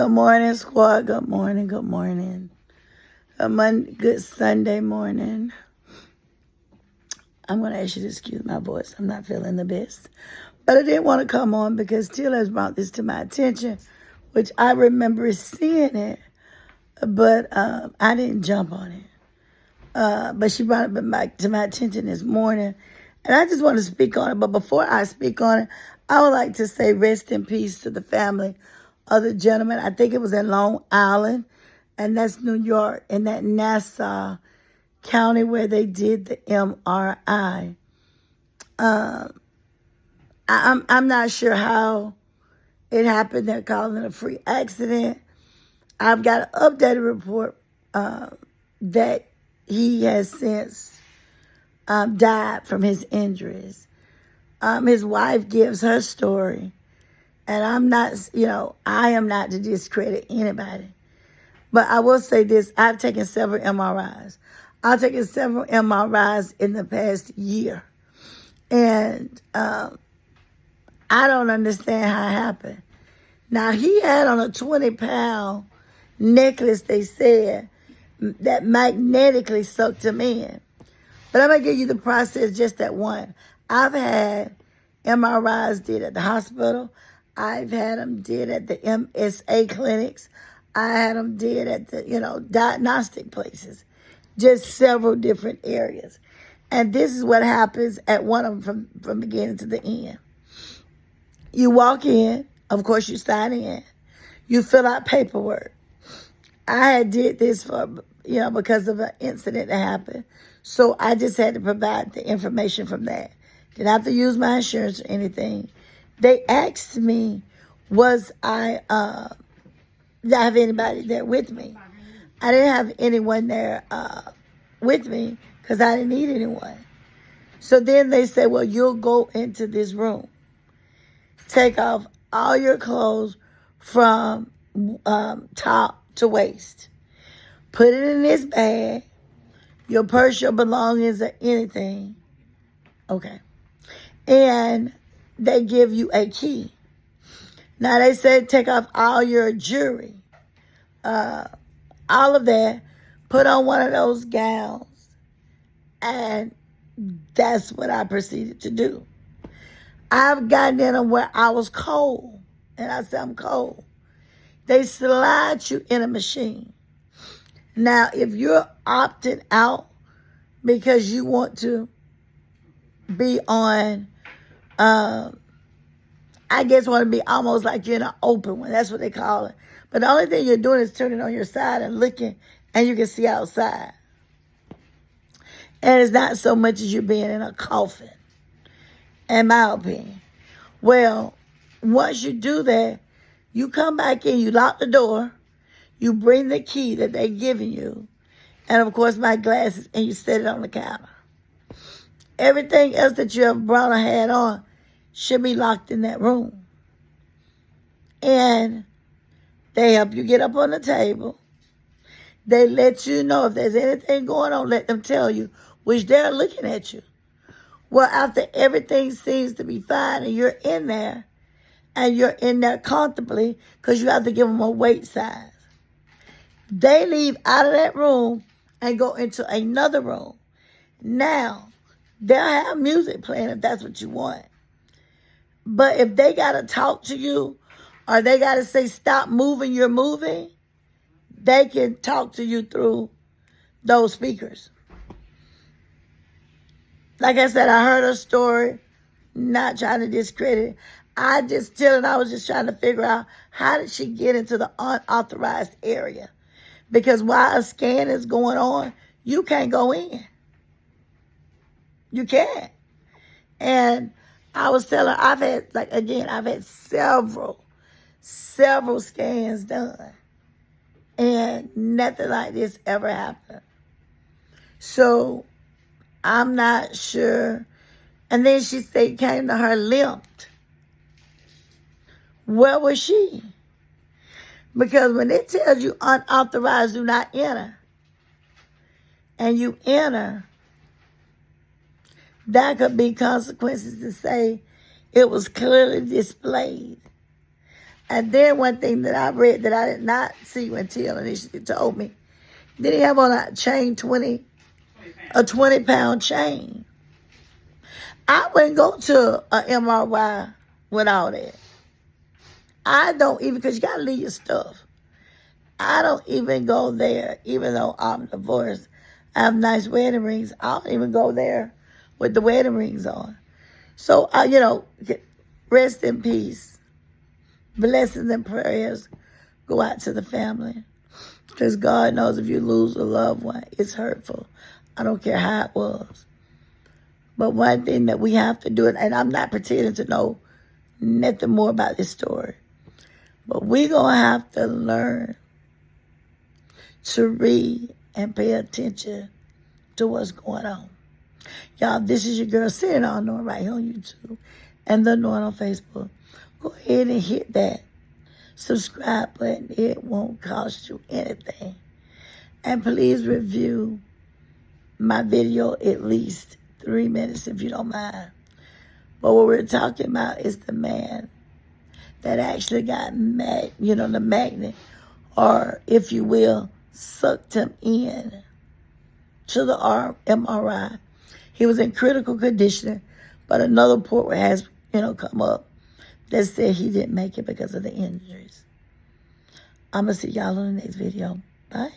Good morning, squad. Good morning. Good morning. Good Sunday morning. I'm going to ask you to excuse my voice. I'm not feeling the best. But I didn't want to come on because Teal has brought this to my attention, which I remember seeing it, but I didn't jump on it. But she brought it back to my attention this morning, and I just want to speak on it. But before I speak on it, I would like to say rest in peace to the family of the gentleman. I think it was in Long Island, and that's New York, in that Nassau County where they did the MRI. I'm not sure how it happened. They're calling it a free accident. I've got an updated report that he has since died from his injuries. His wife gives her story. And I'm not, I am not to discredit anybody. But I will say this, I've taken several MRIs. I've taken several MRIs in the past year. And I don't understand how it happened. Now, he had on a 20-pound necklace, they said, that magnetically sucked him in. But I'm going to give you the process, just that one. I've had MRIs did at the hospital. I've had them did at the MSA clinics. I had them did at the, diagnostic places. Just several different areas. And this is what happens at one of them from beginning to the end. You walk in. Of course, you sign in. You fill out paperwork. I had did this for, because of an incident that happened. So I just had to provide the information from that. Didn't have to use my insurance or anything. They asked me, did I have anybody there with me? I didn't have anyone there with me because I didn't need anyone. So then they said, well, you'll go into this room. Take off all your clothes from top to waist. Put it in this bag. Your purse, your belongings, or anything. Okay. And they give you a key. Now, they said take off all your jewelry, all of that, put on one of those gowns, and that's what I proceeded to do. I've gotten in them where I was cold, and I said, I'm cold. They slide you in a machine. Now, if you're opting out because you want to be on, I guess want to be almost like you're in an open one. That's what they call it. But the only thing you're doing is turning on your side and looking, and you can see outside. And it's not so much as you being in a coffin, in my opinion. Well, once you do that, you come back in, you lock the door, you bring the key that they're giving you, and of course my glasses, and you set it on the counter. Everything else that you have brought or had on should be locked in that room. And they help you get up on the table. They let you know if there's anything going on, let them tell you, which they're looking at you. Well, after everything seems to be fine and you're in there, and you're in there comfortably because you have to give them a weight size, they leave out of that room and go into another room. Now, they'll have music playing if that's what you want. But if they got to talk to you or they got to say, stop moving, you're moving, they can talk to you through those speakers. Like I said, I heard a story, not trying to discredit it. I was just trying to figure out how did she get into the unauthorized area? Because while a scan is going on, you can't go in. You can't. And I was telling her, I've had several scans done. And nothing like this ever happened. So I'm not sure. And then she said came to her limped. Where was she? Because when it tells you unauthorized, do not enter, and you enter, that could be consequences to say it was clearly displayed. And then one thing that I read that I did not see until initially told me, did he have on a chain 20 pound chain? I wouldn't go to a MRI with all that. I don't even, because you got to leave your stuff. I don't even go there, even though I'm divorced. I have nice wedding rings. I don't even go there with the wedding rings on. So, rest in peace. Blessings and prayers go out to the family. Because God knows if you lose a loved one, it's hurtful. I don't care how it was. But one thing that we have to do, and I'm not pretending to know nothing more about this story, but we're going to have to learn to read and pay attention to what's going on. Y'all, this is your girl sitting on Anointing right here on YouTube and the Anointing on Facebook. Go ahead and hit that subscribe button. It won't cost you anything. And please review my video at least 3 minutes if you don't mind. But what we're talking about is the man that actually got the magnet, or if you will, sucked him in to the MRI. He was in critical condition, but another report has, come up that said he didn't make it because of the injuries. I'm going to see y'all on the next video. Bye.